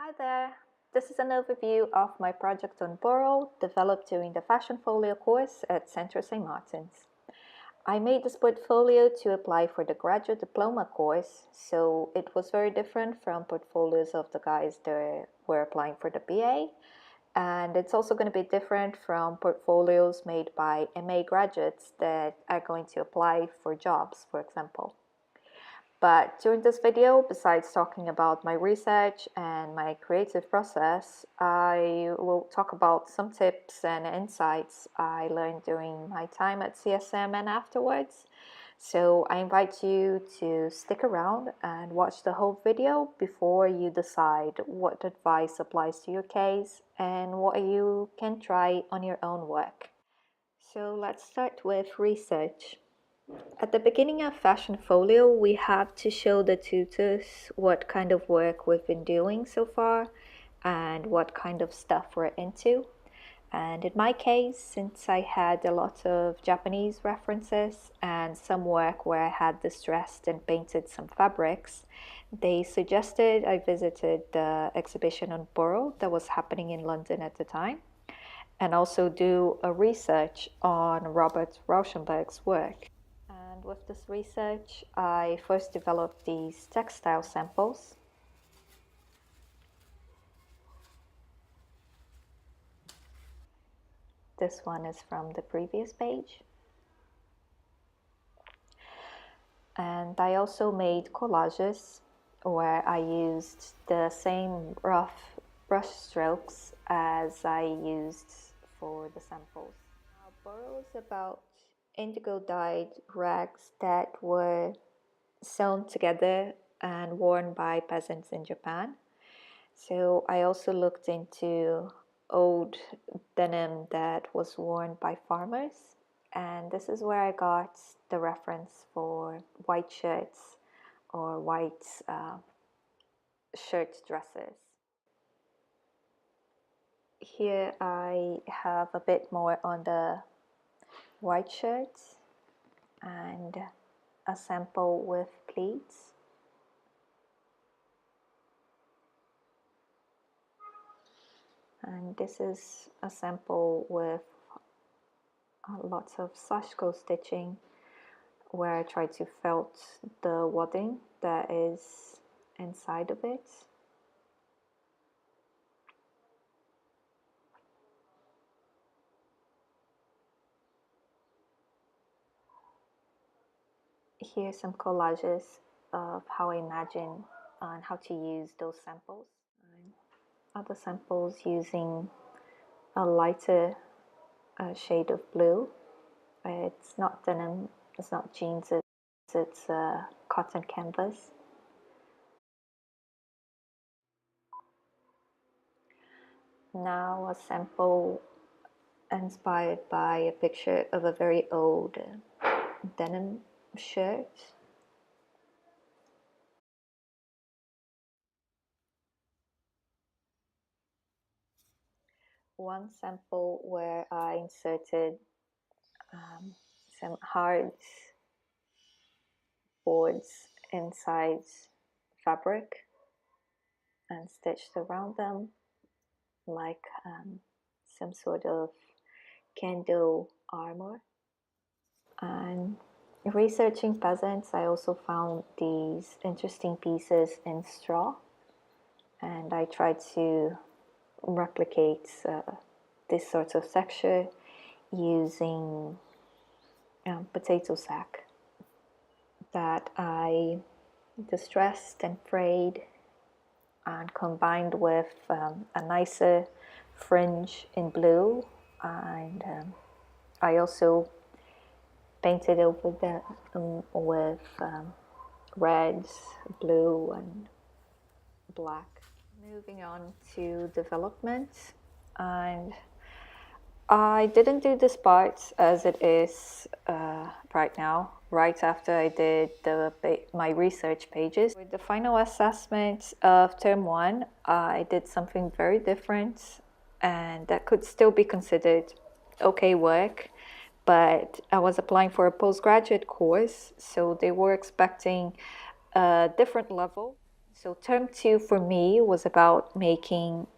Hi there, this is an overview of my project on Boro, developed during the Fashion Folio course at Centre St. Martin's. I made this portfolio to apply for the Graduate Diploma course, so it was very different from portfolios of the guys that were applying for the BA, and it's also going to be different from portfolios made by MA graduates that are going to apply for jobs, for example. But during this video, besides talking about my research and my creative process, I will talk about some tips and insights I learned during my time at CSM and afterwards. So I invite you to stick around and watch the whole video before you decide what advice applies to your case and what you can try on your own work. So let's start with research. At the beginning of Fashion Folio, we have to show the tutors what kind of work we've been doing so far and what kind of stuff we're into. And in my case, since I had a lot of Japanese references and some work where I had distressed and painted some fabrics, they suggested I visited the exhibition on Boro that was happening in London at the time, and also do a research on Robert Rauschenberg's work. And with this research, I first developed these textile samples. This one is from the previous page. And I also made collages where I used the same rough brush strokes as I used for the samples. Boro is about indigo dyed rags that were sewn together and worn by peasants in Japan. So I also looked into old denim that was worn by farmers, and this is where I got the reference for white shirts or white shirt dresses. Here I have a bit more on the white shirts and a sample with pleats. And this is a sample with lots of sashiko stitching where I try to felt the wadding that is inside of it. Here's some collages of how I imagine and how to use those samples. Other samples using a lighter shade of blue. It's not denim, it's not jeans, it's cotton canvas. Now a sample inspired by a picture of a very old denim shirt. One sample where I inserted some hard boards inside fabric and stitched around them like some sort of kendo armor. And researching peasants, I also found these interesting pieces in straw, and I tried to replicate this sort of texture using potato sack that I distressed and frayed and combined with a nicer fringe in blue, and I also painted over that with reds, blue, and black. Moving on to development, and I didn't do this part as it is right now, right after I did my research pages. With the final assessment of term 1, I did something very different, and that could still be considered okay work, but I was applying for a postgraduate course, so they were expecting a different level. So term 2 for me was about making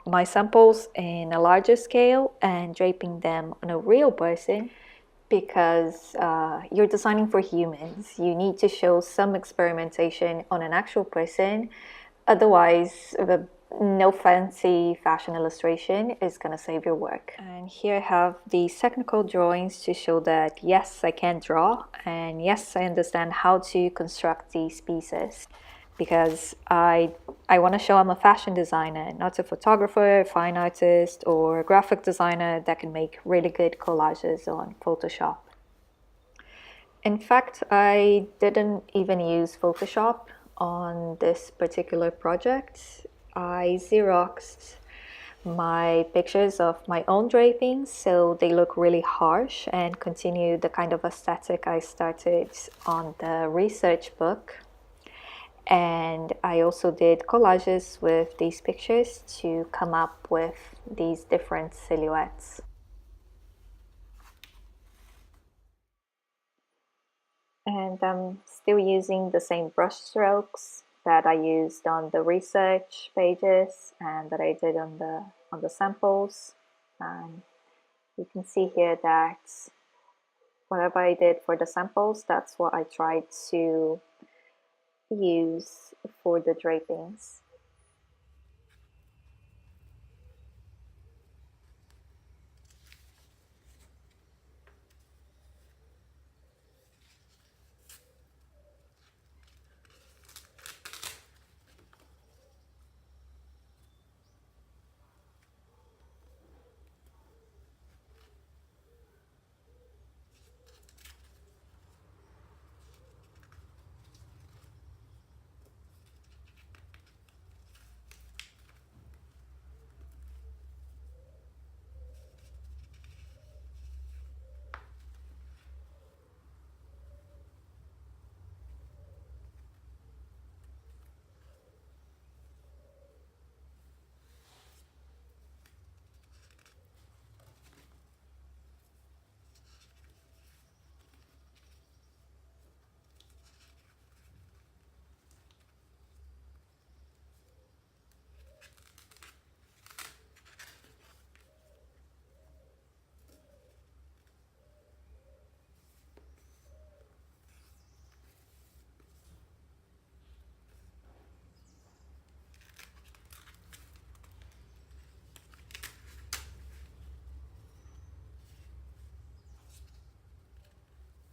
my samples in a larger scale and draping them on a real person, because you're designing for humans. You need to show some experimentation on an actual person. Otherwise, no fancy fashion illustration is going to save your work. And here I have these technical drawings to show that yes, I can draw, and yes, I understand how to construct these pieces, because I want to show I'm a fashion designer, not a photographer, fine artist, or graphic designer that can make really good collages on Photoshop. In fact, I didn't even use Photoshop on this particular project. I Xeroxed my pictures of my own drapings so they look really harsh and continue the kind of aesthetic I started on the research book. And I also did collages with these pictures to come up with these different silhouettes. And I'm still using the same brush strokes that I used on the research pages and that I did on the samples. And you can see here that whatever I did for the samples, that's what I tried to use for the drapings.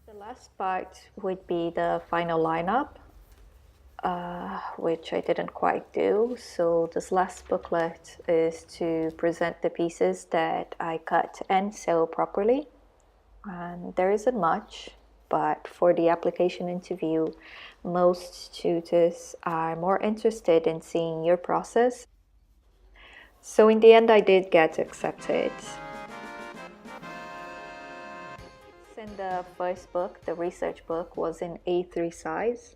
The last part would be the final lineup, which I didn't quite do. So this last booklet is to present the pieces that I cut and sew properly. And there isn't much, but for the application interview, most tutors are more interested in seeing your process. So in the end, I did get accepted. And the first book, the research book, was in A3 size.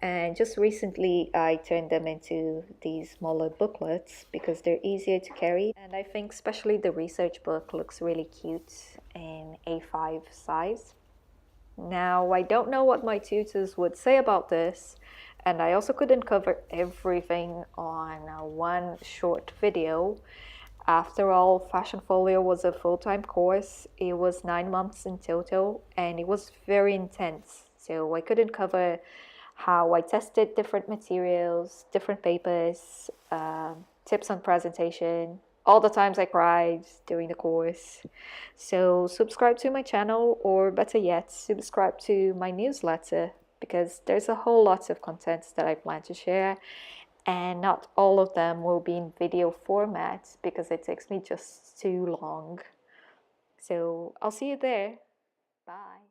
And just recently, I turned them into these smaller booklets because they're easier to carry. And I think especially the research book looks really cute in A5 size. Now, I don't know what my tutors would say about this, and I also couldn't cover everything on one short video. After all, Fashion Folio was a full-time course. It was 9 months in total, and it was very intense. So I couldn't cover how I tested different materials, different papers, tips on presentation, all the times I cried during the course. So subscribe to my channel, or better yet, subscribe to my newsletter, because there's a whole lot of content that I plan to share, and not all of them will be in video format because it takes me just too long. So I'll see you there. Bye.